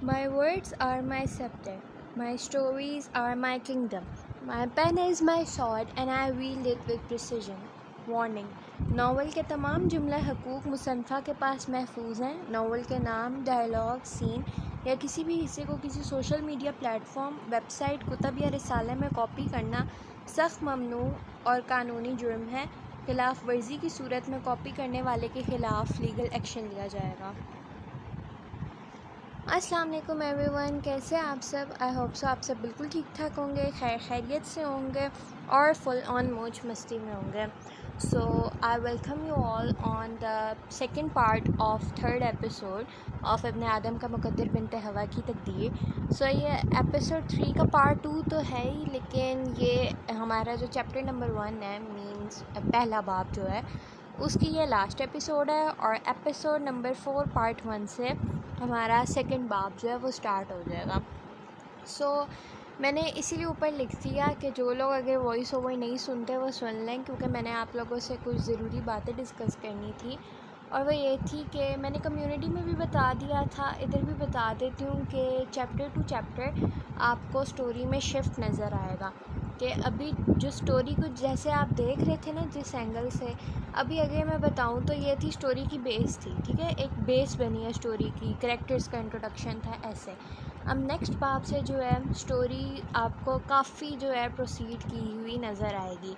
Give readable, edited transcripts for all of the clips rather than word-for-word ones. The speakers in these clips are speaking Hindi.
My words are my scepter, my stories are my kingdom. My pen is my sword and I wield it with precision. Warning, novel के तमाम जुमला हकूक़ मुसन्फ़ा के पास महफूज हैं। नावल के नाम, डायलॉग, सीन या किसी भी हिस्से को किसी सोशल मीडिया प्लेटफॉर्म, वेबसाइट, कुतब या रिसाले में कॉपी करना सख्त ममनू और कानूनी जुर्म है। खिलाफ वर्जी की सूरत में कॉपी करने वाले के ख़िलाफ़ लीगल एक्शन लिया जाएगा। अस्सलाम वालेकुम एवरीवन, कैसे आप सब? आई होप सो आप सब बिल्कुल ठीक ठाक होंगे, खैरियत से होंगे और फुल ऑन मौज मस्ती में होंगे। So I welcome you all on the second part of third episode of इब्न आदम का मुकद्दर बिन्ते हवा की तकदीर। सो ये एपिसोड 3 का पार्ट 2 तो है ही, लेकिन ये हमारा जो चैप्टर नंबर 1 है, मीन्स पहला बाब जो है, उसकी ये लास्ट एपिसोड है। और एपिसोड नंबर 4 पार्ट 1 से हमारा सेकंड बाब जो है वो स्टार्ट हो जाएगा। सो मैंने इसीलिए ऊपर लिख दिया कि जो लोग अगर वॉइस ओवर नहीं सुनते वो सुन लें, क्योंकि मैंने आप लोगों से कुछ ज़रूरी बातें डिस्कस करनी थी। और वो ये थी कि मैंने कम्युनिटी में भी बता दिया था, इधर भी बता देती हूँ कि चैप्टर टू चैप्टर आपको स्टोरी में शिफ्ट नज़र आएगा। कि अभी जो स्टोरी को जैसे आप देख रहे थे ना, जिस एंगल से, अभी अगर मैं बताऊं तो ये थी स्टोरी की बेस थी, ठीक है, एक बेस बनी है स्टोरी की, कैरेक्टर्स का इंट्रोडक्शन था ऐसे। अब नेक्स्ट पार्ट से जो है स्टोरी आपको काफ़ी जो है प्रोसीड की हुई नज़र आएगी।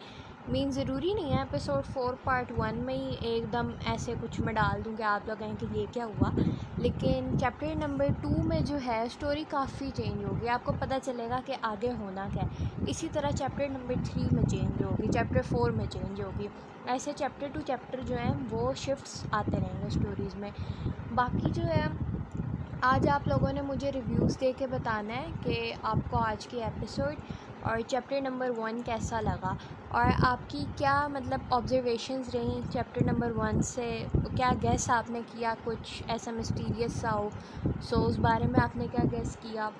मीन ज़रूरी नहीं है एपिसोड 4 पार्ट 1 में ही एकदम ऐसे कुछ मैं डाल दूँ कि आप लोग कहें कि ये क्या हुआ, लेकिन चैप्टर नंबर 2 में जो है स्टोरी काफ़ी चेंज होगी, आपको पता चलेगा कि आगे होना क्या है। इसी तरह चैप्टर नंबर 3 में चेंज होगी, चैप्टर 4 में चेंज होगी, ऐसे चैप्टर टू चैप्टर जो है वो शिफ्ट्स आते रहेंगे स्टोरीज़ में। बाकी जो है आज आप लोगों ने मुझे रिव्यूज़ दे के बताना है कि आपको आज की एपिसोड और चैप्टर नंबर 1 कैसा लगा, और आपकी क्या मतलब ऑब्जर्वेशंस रही चैप्टर नंबर 1 से, क्या गेस आपने किया, कुछ ऐसा मिस्टीरियस सा हो, सो उस बारे में आपने क्या गेस किया,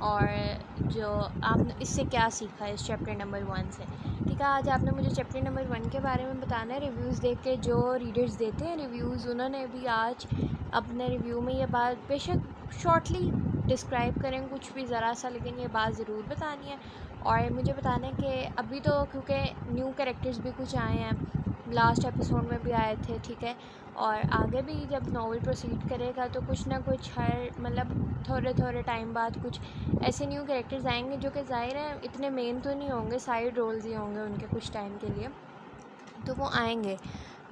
और जो आपने इससे क्या सीखा इस चैप्टर नंबर 1 से। ठीक है, आज आपने मुझे चैप्टर नंबर 1 के बारे में बताना है। रिव्यूज़ देख के जो रीडर्स देते हैं रिव्यूज़, उन्होंने भी आज अपने रिव्यू में ये बात बेशक शॉर्टली डिस्क्राइब करें कुछ भी ज़रा सा, लेकिन ये बात ज़रूर बतानी है। और मुझे बताना है कि अभी तो क्योंकि न्यू कैरेक्टर्स भी कुछ आए हैं, लास्ट एपिसोड में भी आए थे, ठीक है, और आगे भी जब नॉवल प्रोसीड करेगा तो कुछ ना कुछ हर मतलब थोड़े थोड़े टाइम बाद कुछ ऐसे न्यू कैरेक्टर्स आएंगे जो कि ज़ाहिर है इतने मेन तो नहीं होंगे, साइड रोल्स ही होंगे उनके कुछ टाइम के लिए, तो वो आएंगे।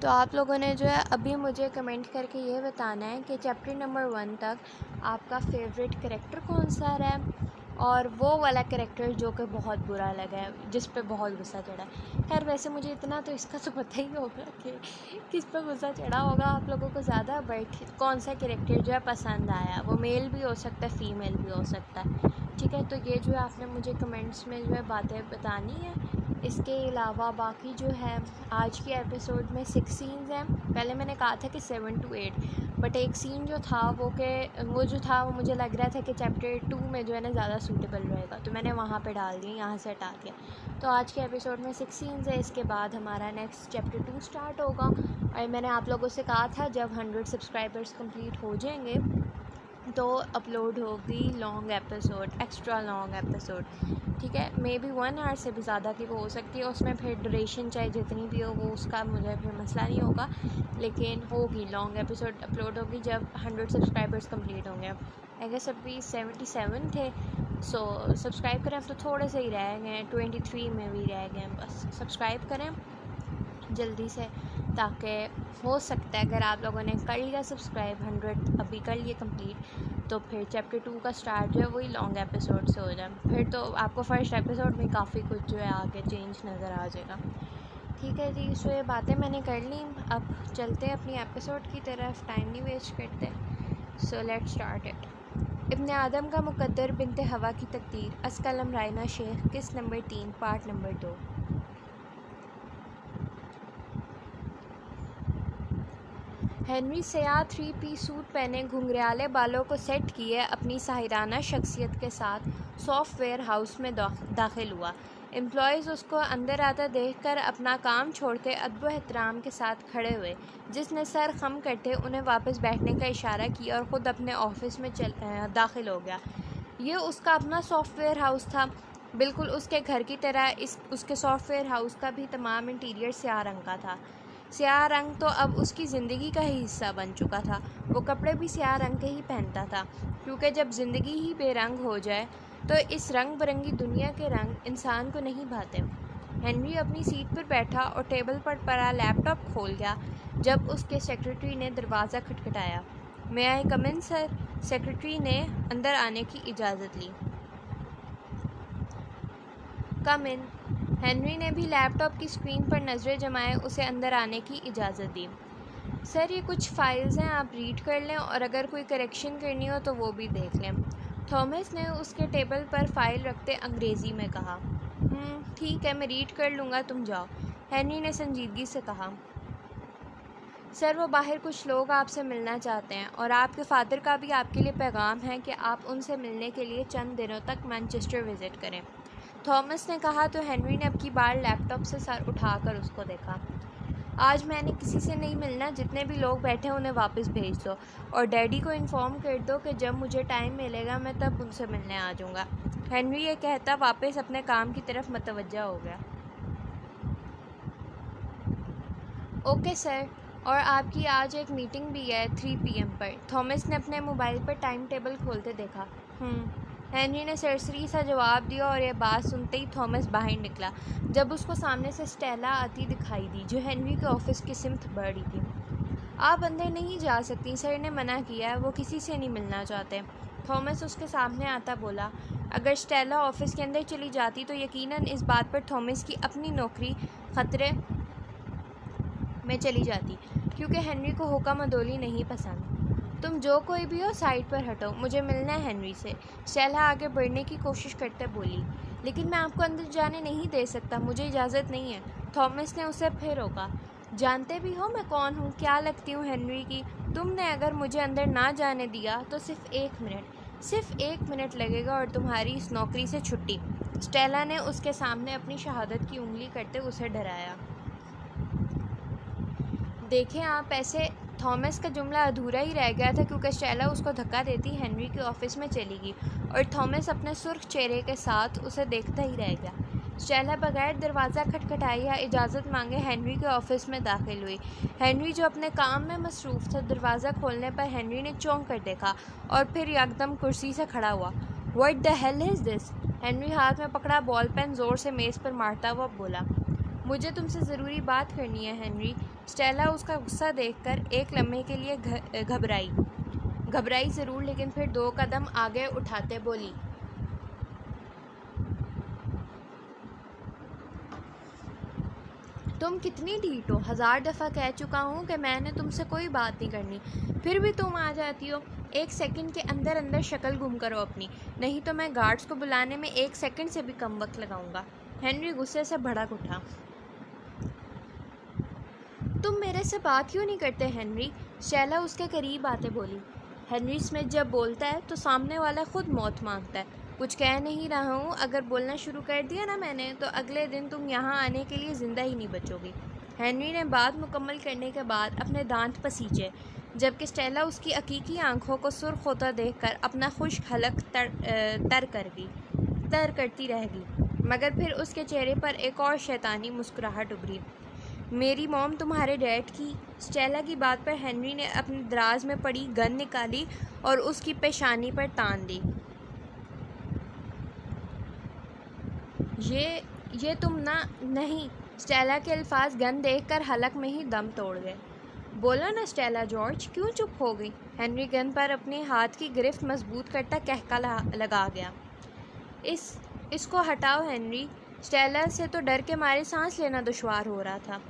तो आप लोगों ने जो है अभी मुझे कमेंट करके ये बताना है कि चैप्टर नंबर 1 तक आपका फेवरेट कैरेक्टर कौन सा रहा है, और वो वाला कैरेक्टर जो कि बहुत बुरा लगा है, जिस पे बहुत गुस्सा चढ़ा है। खैर वैसे मुझे इतना तो इसका तो पता ही होगा कि किस पे गुस्सा चढ़ा होगा आप लोगों को ज़्यादा, बट कौन सा कैरेक्टर जो है पसंद आया, वो मेल भी हो सकता है, फ़ीमेल भी हो सकता है, ठीक है। तो ये जो है आपने मुझे कमेंट्स में जो है बातें बतानी है। इसके अलावा बाकी जो है आज की एपिसोड में 6 सीन्स हैं। पहले मैंने कहा था कि 7 to 8, बट एक सीन जो था वो जो था वो मुझे लग रहा था कि चैप्टर 2 में जो है ना ज़्यादा सूटेबल रहेगा, तो मैंने वहाँ पे डाल दिया, यहाँ से हटा दिया। तो आज के एपिसोड में 6 सीन्स है, इसके बाद हमारा नेक्स्ट चैप्टर 2 स्टार्ट होगा। और मैंने आप लोगों से कहा था जब 100 सब्सक्राइबर्स कंप्लीट हो जाएंगे तो अपलोड होगी long episode, extra long episode, ठीक है, मे बी 1 आवर से भी ज़्यादा की वो हो सकती है, उसमें फिर ड्यूरेशन चाहे जितनी भी हो वो उसका मुझे फिर मसला नहीं होगा, लेकिन होगी लॉन्ग एपिसोड अपलोड होगी जब 100 सब्सक्राइबर्स कंप्लीट होंगे। आई गेस अभी 77 थे, सो सब्सक्राइब करें, अब तो थोड़े से ही रह गए हैं, 23 में भी रह गए हैं, बस सब्सक्राइब करें जल्दी से, ताकि हो सकता है अगर आप लोगों ने कर लिया सब्सक्राइब, 100 अभी कर लिए कंप्लीट, तो फिर चैप्टर 2 का स्टार्ट जो है वही लॉन्ग एपिसोड से हो जाए, फिर तो आपको फर्स्ट एपिसोड में काफ़ी कुछ जो है आगे चेंज नज़र आ जाएगा। ठीक है जी, सो ये बातें मैंने कर ली, अब चलते हैं अपनी एपिसोड की तरफ, टाइम नहीं वेस्ट करते। So let's start it. इब्न आदम का मुकद्दर बिन्ते हवा की तकदीर, अस्कलम रायना शेख, किस्त नंबर 3 पार्ट नंबर 2। हेनरी सयाह 3 पीस सूट पहने घुंघराले बालों को सेट किए अपनी साहिराना शख्सियत के साथ सॉफ्टवेयर हाउस में दाखिल हुआ। एम्प्लॉयज़ उसको अंदर आता देखकर अपना काम छोड़ के अदब एहतराम के साथ खड़े हुए। जिसने सर खम करके उन्हें वापस बैठने का इशारा किया और ख़ुद अपने ऑफिस में दाखिल हो गया। ये उसका अपना सॉफ्टवेयर हाउस था, बिल्कुल उसके घर की तरह। उसके सॉफ्टवेयर हाउस का भी तमाम इंटीरियर स्याह रंग का था। स्याह रंग तो अब उसकी ज़िंदगी का ही हिस्सा बन चुका था। वो कपड़े भी स्याह रंग के ही पहनता था, क्योंकि जब ज़िंदगी ही बेरंग हो जाए तो इस रंग बिरंगी दुनिया के रंग इंसान को नहीं भाते। हेनरी अपनी सीट पर बैठा और टेबल पर पड़ा लैपटॉप खोल गया जब उसके सेक्रेटरी ने दरवाज़ा खटखटाया। मे आई कम इन सर? सेक्रेटरी ने अंदर आने की इजाज़त ली। कम इन। हेनरी ने भी लैपटॉप की स्क्रीन पर नज़रें जमाए उसे अंदर आने की इजाज़त दी। सर, ये कुछ फ़ाइल्स हैं, आप रीड कर लें और अगर कोई करेक्शन करनी हो तो वो भी देख लें। थॉमस ने उसके टेबल पर फ़ाइल रखते अंग्रेज़ी में कहा। ठीक है, मैं रीड कर लूँगा, तुम जाओ, हेनरी ने संजीदगी से कहा। सर, वो बाहर कुछ लोग आपसे मिलना चाहते हैं और आपके फ़ादर का भी आपके लिए पैगाम है कि आप उनसे मिलने के लिए चंद दिनों तक मैनचेस्टर विज़िट करें, थॉमस ने कहा। तो हेनरी ने अब की बार लैपटॉप से सर उठाकर उसको देखा। आज मैंने किसी से नहीं मिलना, जितने भी लोग बैठे हैं उन्हें वापस भेज दो और डैडी को इन्फॉर्म कर दो कि जब मुझे टाइम मिलेगा मैं तब उनसे मिलने आ जाऊँगा। हेनरी ये कहता वापस अपने काम की तरफ मतवज्जा हो गया। ओके सर, और आपकी आज एक मीटिंग भी है 3 PM पर। थॉमस ने अपने मोबाइल पर टाइम टेबल खोलते देखा। हेनरी ने सरसरी सा जवाब दिया और यह बात सुनते ही थॉमस बाहर निकला जब उसको सामने से स्टेला आती दिखाई दी, जो हेनरी के ऑफिस की सिमत बढ़ रही थी। आप अंदर नहीं जा सकती, सर ने मना किया है, वो किसी से नहीं मिलना चाहते, थॉमस उसके सामने आता बोला। अगर स्टेला ऑफिस के अंदर चली जाती तो यकीनन इस बात पर थॉमस की अपनी नौकरी ख़तरे में चली जाती, क्योंकि हेनरी को हुक्म अदोली नहीं पसंद। तुम जो कोई भी हो साइड पर हटो, मुझे मिलना है हेनरी से, स्टेला आगे बढ़ने की कोशिश करते बोली। लेकिन मैं आपको अंदर जाने नहीं दे सकता, मुझे इजाज़त नहीं है, थॉमस ने उसे फिर रोका। जानते भी हो मैं कौन हूँ, क्या लगती हूँ हेनरी की? तुमने अगर मुझे अंदर ना जाने दिया तो सिर्फ एक मिनट लगेगा और तुम्हारी इस नौकरी से छुट्टी। स्टेला ने उसके सामने अपनी शहादत की उंगली करते उसे डराया। देखें आप, ऐसे थॉमस का जुमला अधूरा ही रह गया था क्योंकि स्टेला उसको धक्का देती हेनरी के ऑफिस में चली गई और थॉमस अपने सुर्ख चेहरे के साथ उसे देखता ही रह गया। स्टेला बगैर दरवाज़ा खटखटाए या इजाज़त मांगे हेनरी के ऑफिस में दाखिल हुई। हेनरी जो अपने काम में मसरूफ़ था, दरवाज़ा खोलने पर हेनरी ने चौंक कर देखा और फिर एकदम कुर्सी से खड़ा हुआ। What the hell is this? Henry हाथ में पकड़ा बॉल पेन ज़ोर से मेज़ पर मारता हुआ बोला। मुझे तुमसे ज़रूरी बात करनी है हेनरी। स्टेला उसका गुस्सा देखकर एक लम्हे के लिए घबराई ज़रूर, लेकिन फिर 2 कदम आगे उठाते बोली। तुम कितनी ढीठ हो, 1000 दफ़ा कह चुका हूँ कि मैंने तुमसे कोई बात नहीं करनी, फिर भी तुम आ जाती हो। 1 सेकंड के अंदर अंदर शक्ल गुम करो अपनी, नहीं तो मैं गार्ड्स को बुलाने में 1 सेकंड से भी कम वक्त लगाऊंगा। हेनरी गुस्से से भड़क उठा। तुम मेरे से बात क्यों नहीं करते हेनरी? स्टेला उसके करीब आते बोली। हेनरी स्मिथ जब बोलता है तो सामने वाला खुद मौत मांगता है। कुछ कह नहीं रहा हूँ, अगर बोलना शुरू कर दिया ना मैंने तो अगले दिन तुम यहाँ आने के लिए ज़िंदा ही नहीं बचोगी। हेनरी ने बात मुकम्मल करने के बाद अपने दांत पसीजे, जबकि स्टेला उसकी हकीकी आंखों को सुर्ख होता देखकर अपना खुश्क हलक तर करती रह गई, मगर फिर उसके चेहरे पर एक और शैतानी मुस्कुराहट उभरी। मेरी मॉम तुम्हारे डैड की? स्टेला की बात पर हेनरी ने अपने दराज में पड़ी गन निकाली और उसकी पेशानी पर तान दी। ये तुम ना नहीं। स्टेला के अल्फाज गन देखकर हलक में ही दम तोड़ गए। बोलो ना स्टेला जॉर्ज, क्यों चुप हो गई? हेनरी गन पर अपने हाथ की गिरफ्त मजबूत करता कहका लगा गया। इसको हटाओ हेनरी। स्टेला से तो डर के मारे सांस लेना दुश्वार हो रहा था।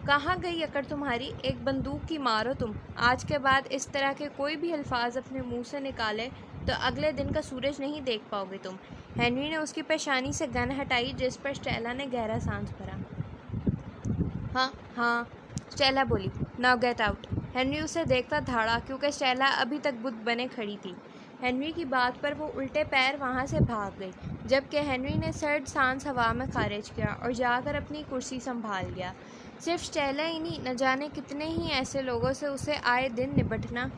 कहाँ गई अकड़ तुम्हारी? एक बंदूक की मारो तुम। आज के बाद इस तरह के कोई भी अल्फाज अपने मुंह से निकाले तो अगले दिन का सूरज नहीं देख पाओगे तुम। हेनरी ने उसकी पेशानी से गन हटाई, जिस पर स्टेला ने गहरा सांस भरा। हाँ, स्टेला बोली। Now get out. हेनरी उसे देखता धाड़ा, क्योंकि स्टेला अभी तक बुत बने खड़ी थी। हेनरी की बात पर वो उल्टे पैर वहाँ से भाग गई। जबकि हेनरी ने सर्द सांस हवा में खारिज किया और जाकर अपनी कुर्सी संभाल लिया। सिर्फ स्टेला ही नहीं, न जाने कितने ही ऐसे लोगों से उसे आए दिन निपटना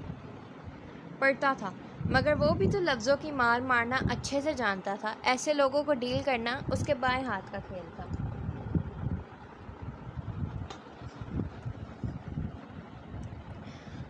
पड़ता था, मगर वो भी तो लफ्ज़ों की मार मारना अच्छे से जानता था। ऐसे लोगों को डील करना उसके बाएं हाथ का खेल था।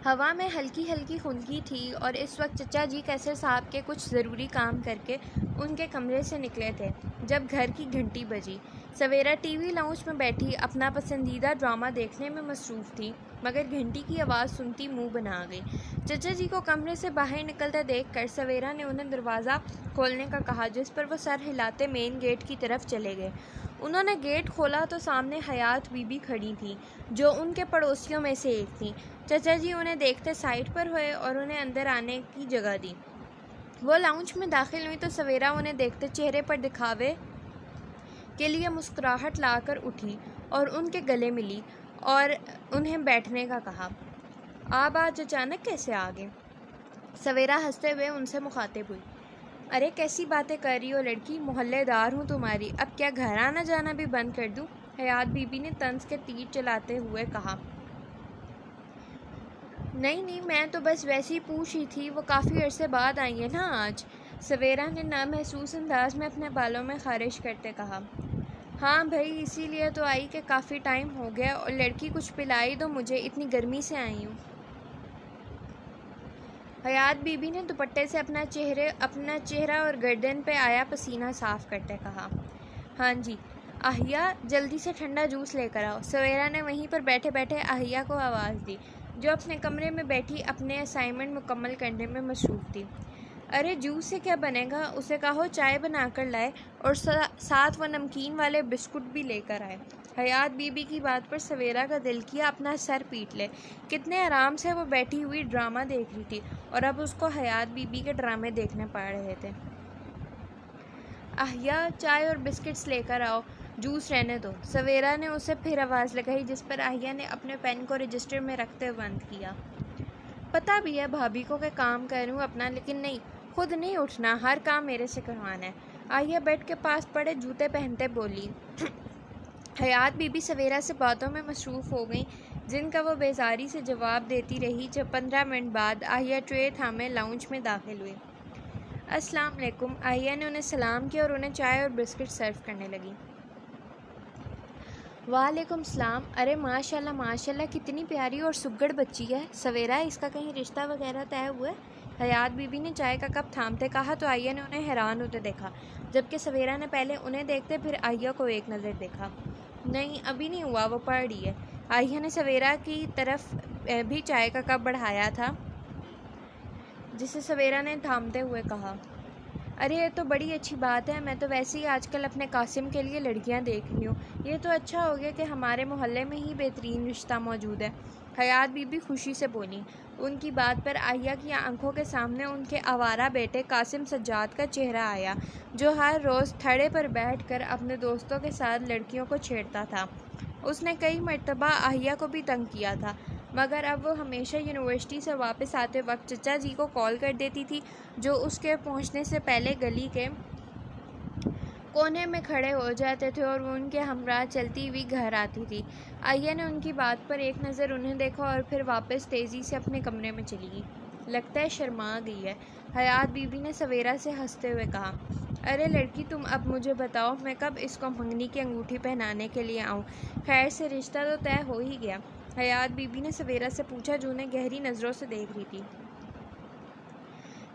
हवा में हल्की हल्की खुनकी थी और इस वक्त चचा जी कैसर साहब के कुछ ज़रूरी काम करके उनके कमरे से निकले थे जब घर की घंटी बजी। सवेरा टीवी लाउंज में बैठी अपना पसंदीदा ड्रामा देखने में मसरूफ़ थी, मगर घंटी की आवाज़ सुनती मुंह बना गई। चचा जी को कमरे से बाहर निकलता देखकर सवेरा ने उन्हें दरवाज़ा खोलने का कहा, जिस पर वो सर हिलाते मेन गेट की तरफ चले गए। उन्होंने गेट खोला तो सामने हयात बीबी खड़ी थी, जो उनके पड़ोसियों में से एक थी। चचा जी उन्हें देखते साइड पर हुए और उन्हें अंदर आने की जगह दी। वो लाउंज में दाखिल हुई तो सवेरा उन्हें देखते चेहरे पर दिखावे के लिए मुस्कुराहट लाकर उठी और उनके गले मिली और उन्हें बैठने का कहा। आप आज अचानक कैसे आ गए? सवेरा हंसते हुए उनसे मुखातिब हुई। अरे कैसी बातें कर रही हो लड़की, मोहल्लेदार हूँ तुम्हारी, अब क्या घर आना जाना भी बंद कर दूँ? हयात बीबी ने तंज के तीर चलाते हुए कहा। नहीं नहीं, मैं तो बस वैसे ही पूछ रही थी, वो काफ़ी अरसे बाद आई है ना आज। सवेरा ने नामहसूस अंदाज में अपने बालों में खारिश करते कहा। हाँ भाई, इसीलिए तो आई कि काफ़ी टाइम हो गया, और लड़की कुछ पिलाई दो मुझे, इतनी गर्मी से आई हूँ। हयात बीबी ने दुपट्टे से अपना चेहरा और गर्दन पे आया पसीना साफ करते कहा। हाँ जी, आहिया जल्दी से ठंडा जूस लेकर आओ। सवेरा ने वहीं पर बैठे बैठे आहिया को आवाज़ दी, जो अपने कमरे में बैठी अपने असाइनमेंट मुकम्मल करने में मसरूफ़ थी। अरे जूस से क्या बनेगा, उसे कहो चाय बना कर लाए और साथ वो नमकीन वाले बिस्कुट भी लेकर आए। हयात बीबी की बात पर सवेरा का दिल किया अपना सर पीट ले। कितने आराम से वो बैठी हुई ड्रामा देख रही थी और अब उसको हयात बीबी के ड्रामे देखने पड़ रहे थे। आहिया चाय और बिस्किट्स लेकर आओ, जूस रहने दो। सवेरा ने उसे फिर आवाज़ लगाई, जिस पर आहिया ने अपने पेन को रजिस्टर में रखते हुए बंद किया। पता भी है भाभी को कि काम करूँ अपना, लेकिन नहीं, खुद नहीं उठना, हर काम मेरे से करवाना है। आहिया बेड के पास पड़े जूते पहनते बोली। हयात बीबी सवेरा से बातों में मसरूफ़ हो गई, जिनका वो बेजारी से जवाब देती रही। जब 15 मिनट बाद आहिया ट्रे थामे लाउंज में दाखिल हुई। अस्सलाम वालेकुम। आहिया ने उन्हें सलाम किया और उन्हें चाय और बिस्किट सर्व करने लगी। वालेकुम सलाम। अरे माशाल्लाह माशाल्लाह, कितनी प्यारी और सुग्गड़ बच्ची है। सवेरा, इसका कहीं रिश्ता वगैरह तय हुआ है? हयात बीबी ने चाय का कप थामते कहा तो आहिया ने उन्हें हैरान होते देखा, जबकि सवेरा ने पहले उन्हें देखते फिर आहिया को एक नज़र देखा। नहीं, अभी नहीं हुआ, वो पढ़ रही है। आहिया ने सवेरा की तरफ भी चाय का कप बढ़ाया था, जिसे सवेरा ने थामते हुए कहा। अरे ये तो बड़ी अच्छी बात है, मैं तो वैसे ही आजकल अपने कासिम के लिए लड़कियां देख रही हूँ। ये तो अच्छा हो गया कि हमारे मोहल्ले में ही बेहतरीन रिश्ता मौजूद है। हयात बीबी खुशी से बोली। उनकी बात पर आहिया की आंखों के सामने उनके आवारा बेटे कासिम सज्जाद का चेहरा आया, जो हर रोज़ थड़े पर बैठकर अपने दोस्तों के साथ लड़कियों को छेड़ता था। उसने कई मर्तबा आहिया को भी तंग किया था, मगर अब वो हमेशा यूनिवर्सिटी से वापस आते वक्त चचा जी को कॉल कर देती थी, जो उसके पहुंचने से पहले गली के कोने में खड़े हो जाते थे और वो उनके हमराह चलती हुई घर आती थी। आहिया ने उनकी बात पर एक नज़र उन्हें देखा और फिर वापस तेज़ी से अपने कमरे में चली गई। लगता है शर्मा गई है, हयात बीबी ने सवेरा से हंसते हुए कहा। अरे लड़की, तुम अब मुझे बताओ, मैं कब इसको मंगनी की अंगूठी पहनाने के लिए आऊँ? खैर से रिश्ता तो तय हो ही गया, हयात बीबी ने सवेरा से पूछा, जो उन्हें गहरी नज़रों से देख रही थी।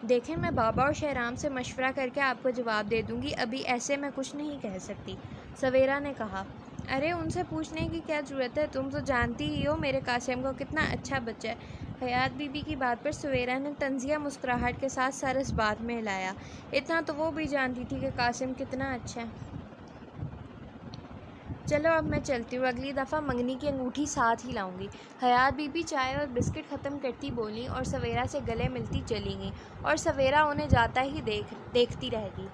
देखें, मैं बाबा और शहराम से मशवरा करके आपको जवाब दे दूंगी, अभी ऐसे मैं कुछ नहीं कह सकती, सवेरा ने कहा। अरे उनसे पूछने की क्या ज़रूरत है, तुम तो जानती ही हो मेरे कासिम को कितना अच्छा बच्चा है। हयात बीबी की बात पर सवेरा ने तंजिया मुस्कुराहट के साथ सर इस बात में हिलाया। इतना तो वो भी जानती थी कि कासिम कितना अच्छा है। चलो अब मैं चलती हूँ, अगली दफ़ा मंगनी की अंगूठी साथ ही लाऊंगी। हयात बीबी चाय और बिस्किट ख़त्म करती बोली और सवेरा से गले मिलती चली गई, और सवेरा उन्हें जाता ही देखती रह गई।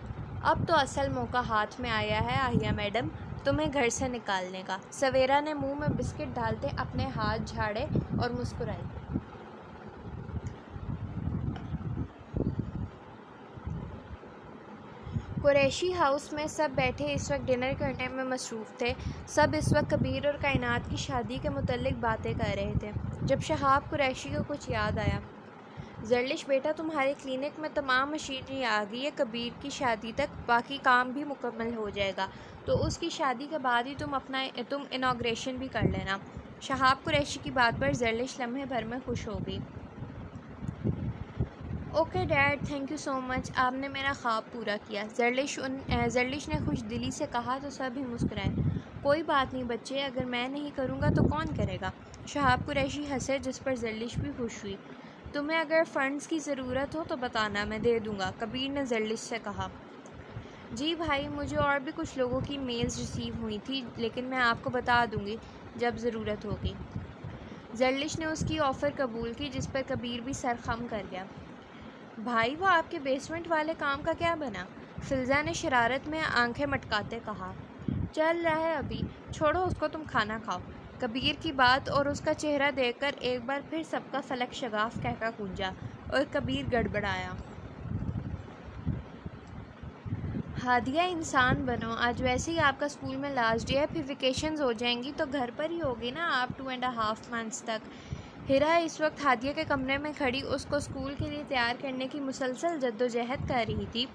अब तो असल मौका हाथ में आया है आहिया मैडम, तुम्हें घर से निकालने का। सवेरा ने मुंह में बिस्किट डालते अपने हाथ झाड़े और मुस्कुराई। कुरैशी हाउस में सब बैठे इस वक्त डिनर करने में मसरूफ़ थे। सब इस वक्त कबीर और कायनात की शादी के मुतल्लिक बातें कर रहे थे जब शहाब कुरैशी को कुछ याद आया। जरलिश बेटा, तुम्हारे क्लिनिक में तमाम मशीनरी आ गई है। कबीर की शादी तक बाकी काम भी मुकम्मल हो जाएगा, तो उसकी शादी के बाद ही तुम इनाग्रेशन भी कर लेना। शहाब कुरैशी की बात पर जरलिश लम्हे भर में खुश हो गई। Okay dad, thank you so much, आपने मेरा ख्वाब पूरा किया। जरलिश ने खुश दिली से कहा तो सब ही मुस्कुराए। कोई बात नहीं बच्चे, अगर मैं नहीं करूँगा तो कौन करेगा। शहाब कुरैशी हंसे, जिस पर जरलिश भी खुश हुई। तुम्हें अगर फ़ंड्स की ज़रूरत हो तो बताना, मैं दे दूँगा, कबीर ने जरलिश से कहा। जी भाई, मुझे और भी कुछ लोगों की मेल्स रिसीव हुई थी, लेकिन मैं आपको बता दूँगी जब ज़रूरत होगी। जरलिश ने उसकी ऑफ़र कबूल की, जिस पर कबीर भी सर खम कर गया। भाई, वो आपके बेसमेंट वाले काम का क्या बना? फिल्ज़ा ने शरारत में आंखें मटकाते कहा। चल रहा है अभी, छोड़ो उसको, तुम खाना खाओ। कबीर की बात और उसका चेहरा देखकर एक बार फिर सबका फलक शगाफ कहका गूंजा और कबीर गड़बड़ाया। हादिया, इंसान बनो, आज वैसे ही आपका स्कूल में लास्ट डे है, फिर वेकेशंस हो जाएंगी तो घर पर ही होगी ना आप 2.5 मंथ्स तक। हिरा इस वक्त हादिया के कमरे में खड़ी उसको स्कूल के लिए तैयार करने की मुसलसल जद्दोजहद कर रही थी,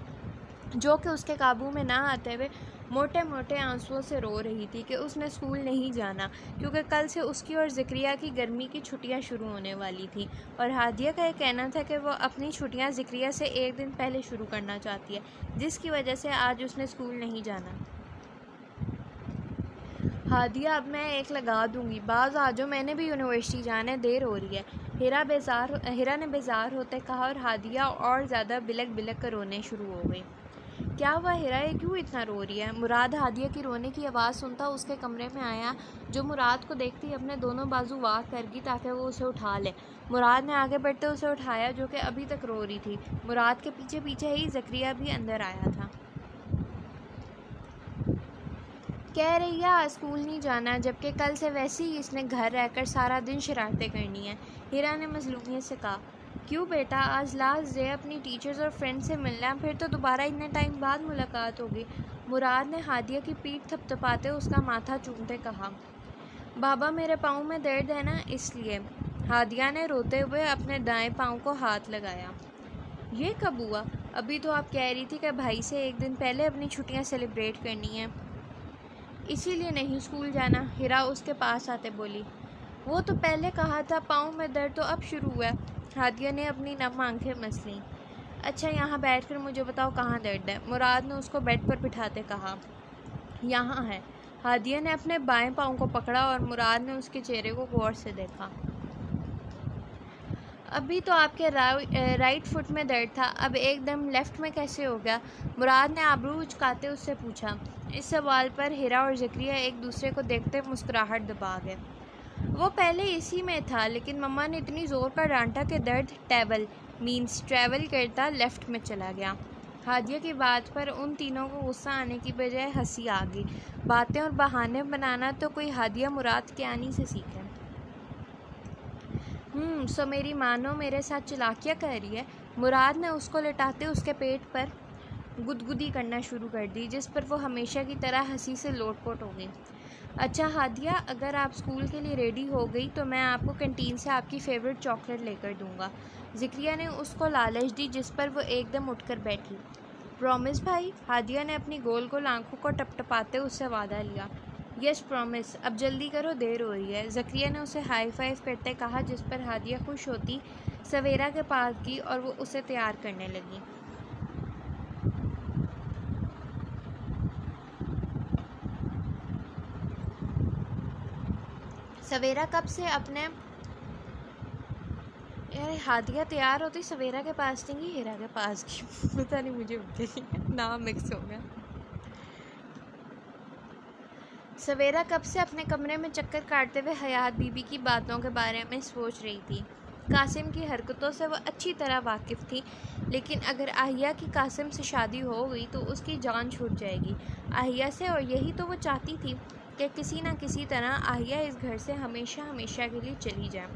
जो कि उसके काबू में ना आते हुए मोटे मोटे आंसुओं से रो रही थी कि उसने स्कूल नहीं जाना, क्योंकि कल से उसकी और ज़िक्रिया की गर्मी की छुट्टियां शुरू होने वाली थी। और हादिया का ये कहना था कि वो अपनी छुट्टियां ज़िक्रिया से एक दिन पहले शुरू करना चाहती है, जिसकी वजह से आज उसने स्कूल नहीं जाना। हादिया, अब मैं एक लगा दूंगी, बाज़ आ जाओ, मैंने भी यूनिवर्सिटी जाना है, देर हो रही है। हिरा ने बेजार होते कहा और हादिया और ज़्यादा बिलक बिलक कर रोने शुरू हो गई। क्या हुआ हिरा, ये क्यों इतना रो रही है? मुराद हादिया की रोने की आवाज़ सुनता उसके कमरे में आया, जो मुराद को देखते ही अपने दोनों बाजू वाक कर गई ताकि वो उसे उठा ले। मुराद ने आगे बढ़ते उसे उठाया, जो कि अभी तक रो रही थी। मुराद के पीछे पीछे ही ज़करिया भी अंदर आया था। कह रही है आज स्कूल नहीं जाना, जबकि कल से वैसे ही इसने घर रहकर सारा दिन शरारतें करनी है। हिरा ने मजलूमियत से कहा। क्यों बेटा, आज लास्ट डे, अपनी टीचर्स और फ्रेंड से मिलना, फिर तो दोबारा इतने टाइम बाद मुलाकात होगी। मुराद ने हादिया की पीठ थपथपाते उसका माथा चूमते कहा। बाबा, मेरे पाँव में दर्द है ना, इसलिए। हादिया ने रोते हुए अपने दाएं पाँव को हाथ लगाया। ये कब हुआ? अभी तो आप कह रही थी कि भाई से एक दिन पहले अपनी छुट्टियां सेलिब्रेट करनी है, इसीलिए नहीं स्कूल जाना। हिरा उसके पास आते बोली। वो तो पहले कहा था, पाँव में दर्द तो अब शुरू हुआ। हादिया ने अपनी नम आंखें मस लीं। अच्छा, यहाँ बैठकर मुझे बताओ कहाँ दर्द है? मुराद ने उसको बेड पर बिठाते कहा। यहाँ है। हादिया ने अपने बाएं पाँव को पकड़ा और मुराद ने उसके चेहरे को गौर से देखा। अभी तो आपके राइट फुट में दर्द था, अब एकदम लेफ़्ट में कैसे हो गया? मुराद ने आबरू उचकाते उससे पूछा। इस सवाल पर हिरा और ज़करिया एक दूसरे को देखते मुस्कुराहट दबा गए। वो पहले इसी में था, लेकिन मम्मा ने इतनी ज़ोर का डांटा कि दर्द ट्रैवल करता लेफ़्ट में चला गया। हादिया की बात पर उन तीनों को गुस्सा आने की बजाय हंसी आ गई। बातें और बहाने बनाना तो कोई हादिया मुराद के आनी से सीखे। सो मेरी मानो मेरे साथ चालाकियाँ कर रही है। मुराद ने उसको लेटाते उसके पेट पर गुदगुदी करना शुरू कर दी, जिस पर वो हमेशा की तरह हंसी से लोटपोट हो गई। अच्छा हादिया, अगर आप स्कूल के लिए रेडी हो गई तो मैं आपको कैंटीन से आपकी फ़ेवरेट चॉकलेट लेकर दूंगा। ज़िक्रिया ने उसको लालच दी, जिस पर वो एकदम उठकर बैठी। प्रॉमिस भाई? हादिया ने अपनी गोल गोल आंखों को टपटपाते उससे वादा लिया। यस प्रॉमिस, अब जल्दी करो, देर हो रही है। ज़करिया ने उसे हाई फाइव करते कहा, जिस पर हादिया खुश होती सवेरा के पास गई और वो उसे तैयार करने लगी। सवेरा कब से अपने यार हादिया तैयार होती सवेरा के पास नहीं, हिरा के पास की पता नहीं, मुझे नाम मिक्स हो गया। सवेरा कब से अपने कमरे में चक्कर काटते हुए हयात बीबी की बातों के बारे में सोच रही थी। कासिम की हरकतों से वह अच्छी तरह वाकिफ़ थी, लेकिन अगर आहिया की कासिम से शादी हो गई तो उसकी जान छूट जाएगी आहिया से, और यही तो वो चाहती थी कि किसी न किसी तरह आहिया इस घर से हमेशा हमेशा के लिए चली जाए।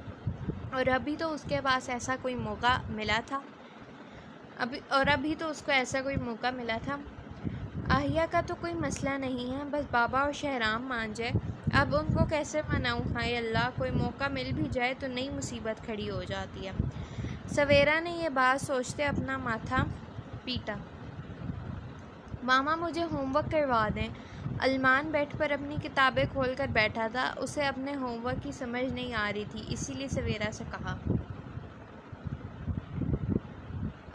और अभी तो उसके पास ऐसा कोई मौका मिला था। अभी तो उसको ऐसा कोई मौका मिला था। आहिया का तो कोई मसला नहीं है, बस बाबा और शहराम मान जाए। अब उनको कैसे मनाऊँ? हाय अल्लाह, कोई मौका मिल भी जाए तो नई मुसीबत खड़ी हो जाती है। सवेरा ने यह बात सोचते अपना माथा पीटा। मामा मुझे होमवर्क करवा दें। अल्मान बेड पर अपनी किताबें खोलकर बैठा था। उसे अपने होमवर्क की समझ नहीं आ रही थी, इसीलिए सवेरा से कहा,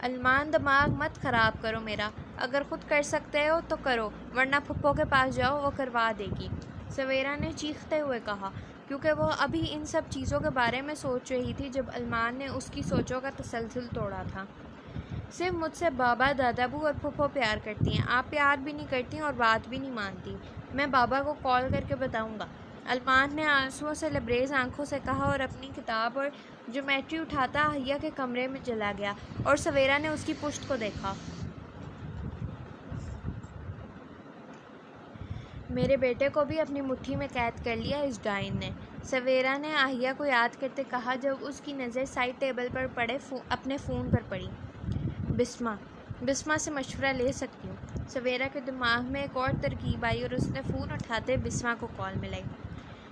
अल्मान दिमाग मत ख़राब करो मेरा, अगर ख़ुद कर सकते हो तो करो, वरना फुप्पो के पास जाओ, वो करवा देगी। सवेरा ने चीखते हुए कहा, क्योंकि वो अभी इन सब चीज़ों के बारे में सोच रही थी जब अल्मान ने उसकी सोचों का तसलसल तोड़ा था। सिर्फ मुझसे बाबा, दादाबू और फुप्पो प्यार करती हैं, आप प्यार भी नहीं करती और बात भी नहीं मानती। मैं बाबा को कॉल करके बताऊंगा। अल्मान ने आंसुओं से लबरेज आंखों से कहा और अपनी किताब और ज्योमेट्री उठाता अहिया के कमरे में चला गया और सवेरा ने उसकी पुश्त को देखा। मेरे बेटे को भी अपनी मुट्ठी में कैद कर लिया इस डाइन ने, सवेरा ने आहिया को याद करते कहा जब उसकी नज़र साइड टेबल पर पड़े अपने फ़ोन पर पड़ी। बिस्मा से मशवरा ले सकती हूँ। सवेरा के दिमाग में एक और तरकीब आई और उसने फ़ोन उठाते बिस्मा को कॉल मिलाई।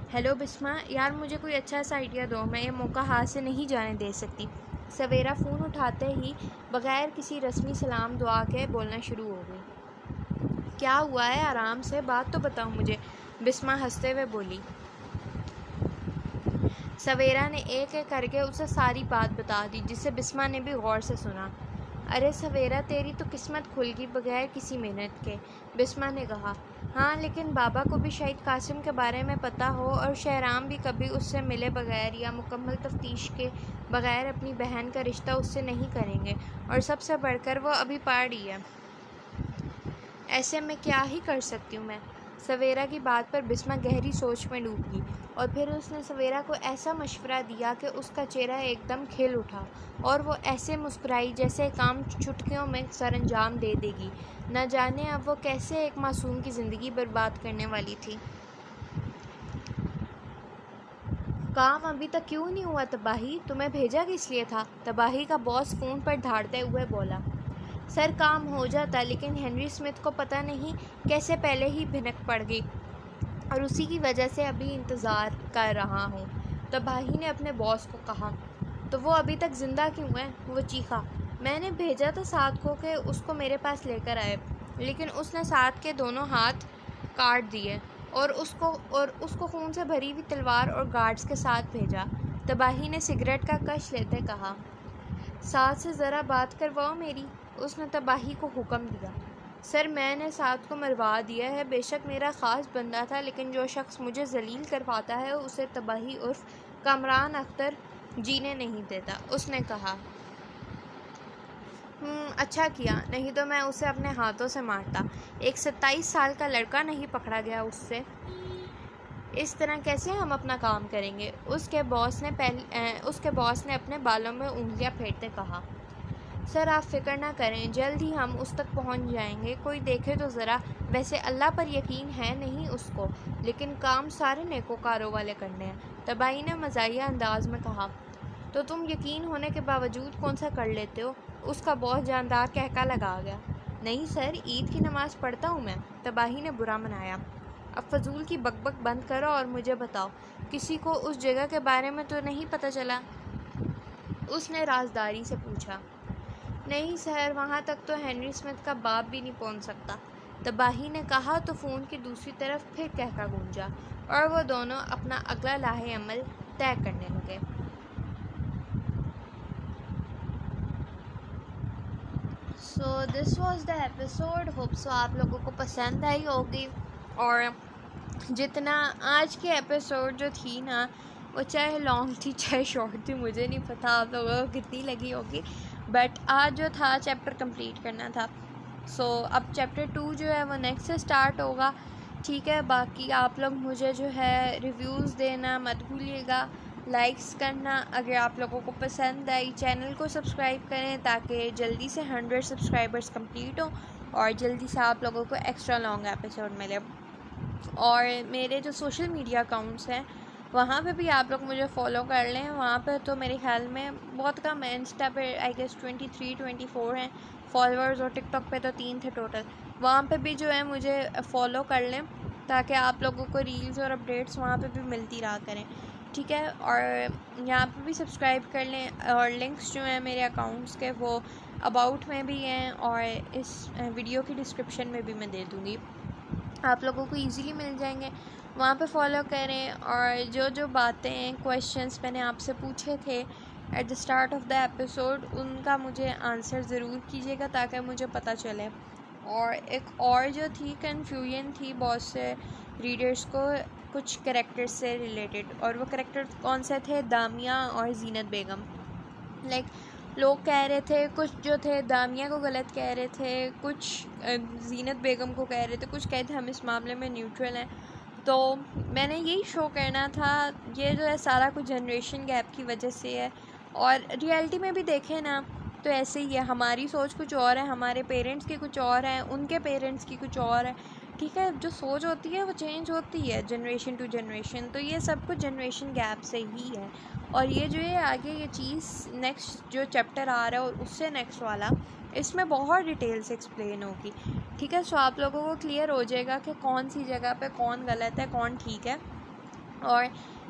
हेलो बिस्मा, यार मुझे कोई अच्छा सा आइडिया दो, मैं ये मौका हाथ से नहीं जाने दे सकती। सवेरा फ़ोन उठाते ही बग़ैर किसी रस्मी सलाम दुआ के बोलना शुरू हो गई। क्या हुआ है? आराम से बात तो बताओ मुझे, बिस्मा हंसते हुए बोली। सवेरा ने एक एक करके उसे सारी बात बता दी, जिसे बिस्मा ने भी गौर से सुना। अरे सवेरा, तेरी तो किस्मत खुल गई बगैर किसी मेहनत के, बिस्मा ने कहा। हाँ, लेकिन बाबा को भी शायद कासिम के बारे में पता हो और शहराम भी कभी उससे मिले बगैर या मुकम्मल तफ्तीश के बगैर अपनी बहन का रिश्ता उससे नहीं करेंगे, और सबसे बढ़कर वो अभी पढ़ी है। ऐसे में क्या ही कर सकती हूँ मैं? सवेरा की बात पर बिस्मा गहरी सोच में डूब गई और फिर उसने सवेरा को ऐसा मशवरा दिया कि उसका चेहरा एकदम खिल उठा और वो ऐसे मुस्कुराई जैसे काम चुटकियों में सरअंजाम दे देगी। न जाने अब वो कैसे एक मासूम की ज़िंदगी बर्बाद करने वाली थी। काम अभी तक क्यों नहीं हुआ तबाही? तुम्हें भेजा किस लिए था? तबाही का बॉस फ़ोन पर धाड़ते हुए बोला। सर, काम हो जाता, लेकिन हेनरी स्मिथ को पता नहीं कैसे पहले ही भिनक पड़ गई और उसी की वजह से अभी इंतज़ार कर रहा हूँ, तबाही ने अपने बॉस को कहा। तो वो अभी तक ज़िंदा क्यों है? वो चीखा। मैंने भेजा था साद को कि उसको मेरे पास लेकर आए, लेकिन उसने साद के दोनों हाथ काट दिए और उसको खून से भरी हुई तलवार और गार्ड्स के साथ भेजा। तबाही ने सिगरेट का कश लेते कहा। साद से ज़रा बात करवाओ मेरी, उसने तबाही को हुक्म दिया। सर, मैंने साद को मरवा दिया है, बेशक मेरा ख़ास बंदा था, लेकिन जो शख्स मुझे जलील करवाता है उसे तबाही उर्फ कामरान अख्तर जीने नहीं देता, उसने कहा। अच्छा किया, नहीं तो मैं उसे अपने हाथों से मारता। एक 27 साल का लड़का नहीं पकड़ा गया उससे। इस तरह कैसे हम अपना काम करेंगे? उसके बॉस ने अपने बालों में उंगलियां फेरते कहा। सर, आप फिक्र ना करें, जल्द ही हम उस तक पहुंच जाएंगे। कोई देखे तो ज़रा, वैसे अल्लाह पर यकीन है नहीं उसको, लेकिन काम सारे नेकोकारों वाले करने हैं, तबाही ने मज़ाहिया अंदाज में कहा। तो तुम यकीन होने के बावजूद कौन सा कर लेते हो? उसका बॉस जानदार कहका लगा गया। नहीं सर, ईद की नमाज़ पढ़ता हूँ मैं, तबाही ने बुरा मनाया। अब फजूल की बकबक बंद करो और मुझे बताओ, किसी को उस जगह के बारे में तो नहीं पता चला? उसने राजदारी से पूछा। नहीं सर, वहाँ तक तो हेनरी स्मिथ का बाप भी नहीं पहुँच सकता, तबाही ने कहा। तो फ़ोन की दूसरी तरफ फिर कहका गूंजा और वो दोनों अपना अगला लाहे अमल तय करने लगे। So this was the episode. Hope so आप लोगों को पसंद आई होगी, और जितना आज के एपिसोड जो थी ना, वो चाहे लॉन्ग थी चाहे शॉर्ट थी, मुझे नहीं पता आप लोगों को कितनी लगी होगी, बट आज जो था चैप्टर कंप्लीट करना था। सो अब चैप्टर 2 जो है वो नेक्स्ट से स्टार्ट होगा, ठीक है। बाकी आप लोग मुझे जो है रिव्यूज़ देना मत भूलिएगा, लाइक्स करना अगर आप लोगों को पसंद आई। चैनल को सब्सक्राइब करें ताकि जल्दी से 100 सब्सक्राइबर्स कंप्लीट हो और जल्दी से आप लोगों को एक्स्ट्रा लॉन्ग एपिसोड मिले। और मेरे जो सोशल मीडिया अकाउंट्स हैं वहाँ पे भी आप लोग मुझे फॉलो कर लें। वहाँ पे तो मेरे ख्याल में बहुत कम है, इंस्टा पे आई गेस 23-24 हैं फॉलोअर्स, और टिकटॉक पे तो 3 थे टोटल। वहाँ पे भी जो है मुझे फॉलो कर लें ताकि आप लोगों को रील्स और अपडेट्स वहाँ पे भी मिलती रहा करें, ठीक है। और यहाँ पे भी सब्सक्राइब कर लें, और लिंक्स जो हैं मेरे अकाउंट्स के वो अबाउट में भी हैं, और इस वीडियो की डिस्क्रिप्शन में भी मैं दे दूँगी, आप लोगों को इजीली मिल जाएंगे। वहाँ पे फॉलो करें, और जो जो बातें क्वेश्चंस मैंने आपसे पूछे थे at the start of the episode, उनका मुझे आंसर ज़रूर कीजिएगा ताकि मुझे पता चले। और एक और जो थी कन्फ्यूजन थी बहुत से रीडर्स को कुछ कैरेक्टर्स से रिलेटेड, और वो कैरेक्टर कौन से थे, दामिया और जीनत बेगम। लाइक लोग कह रहे थे, कुछ जो थे दामिया को गलत कह रहे थे, कुछ जीनत बेगम को कह रहे थे, कुछ कहते हम इस मामले में न्यूट्रल हैं। तो मैंने यही शो करना था, ये जो है सारा कुछ जनरेशन गैप की वजह से है, और रियलिटी में भी देखें ना तो ऐसे ही है। हमारी सोच कुछ और है, हमारे पेरेंट्स की कुछ और है, उनके पेरेंट्स की कुछ और है, ठीक है। जो सोच होती है वो चेंज होती है जनरेशन टू जनरेशन, तो ये सब कुछ जनरेशन गैप से ही है। और ये जो है आगे ये चीज़ नेक्स्ट जो चैप्टर आ रहा है और उससे नेक्स्ट वाला, इसमें बहुत डिटेल से एक्सप्लेन होगी, ठीक है। सो आप लोगों को क्लियर हो जाएगा कि कौन सी जगह पे कौन गलत है कौन ठीक है, और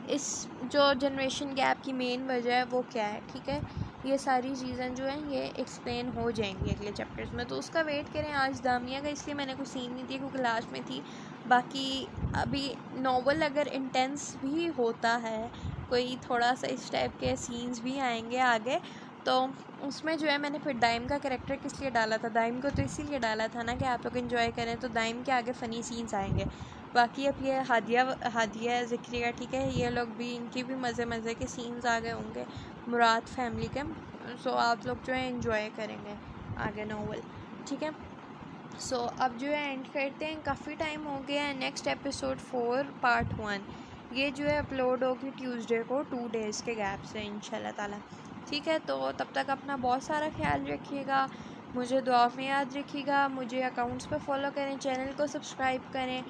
इस जो जनरेशन गैप की मेन वजह है वो क्या है, ठीक है। ये सारी चीज़ें जो हैं ये एक्सप्लेन हो जाएंगी अगले चैप्टर्स में, तो उसका वेट करें। आज दामिया का इसलिए मैंने कुछ सीन नहीं दिया क्योंकि लास्ट में थी। बाकी अभी नॉवल अगर इंटेंस भी होता है, कोई थोड़ा सा इस टाइप के सीन्स भी आएंगे आगे, तो उसमें जो है मैंने फिर दाइम का कैरेक्टर किस लिए डाला था, दाइम को तो इसीलिए डाला था ना कि आप लोग एंजॉय करें, तो दाइम के आगे फ़नी सीन्स आएंगे। बाकी अब ये हादिया ज़िक्रिया, ठीक है, ये लोग भी, इनकी भी मज़े मज़े के सीन्स आ गए होंगे मुराद फैमिली के। सो आप लोग जो है एंजॉय करेंगे आगे नॉवल, ठीक है। सो अब जो है एंड करते हैं, काफ़ी टाइम हो गया है। नेक्स्ट एपिसोड 4 पार्ट 1 ये जो है अपलोड होगी ट्यूसडे को, 2 डेज़ के गैप से इंशाल्लाह ताला, ठीक है। तो तब तक अपना बहुत सारा ख्याल रखिएगा, मुझे दुआ में याद रखिएगा, मुझे अकाउंट्स पे फॉलो करें, चैनल को सब्सक्राइब करें,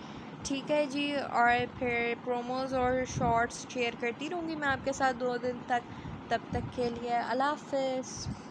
ठीक है जी। और फिर प्रोमोज़ और शॉर्ट्स शेयर करती रहूँगी मैं आपके साथ 2 दिन तक। तब तक के लिए अल्लाह हाफ़िज़।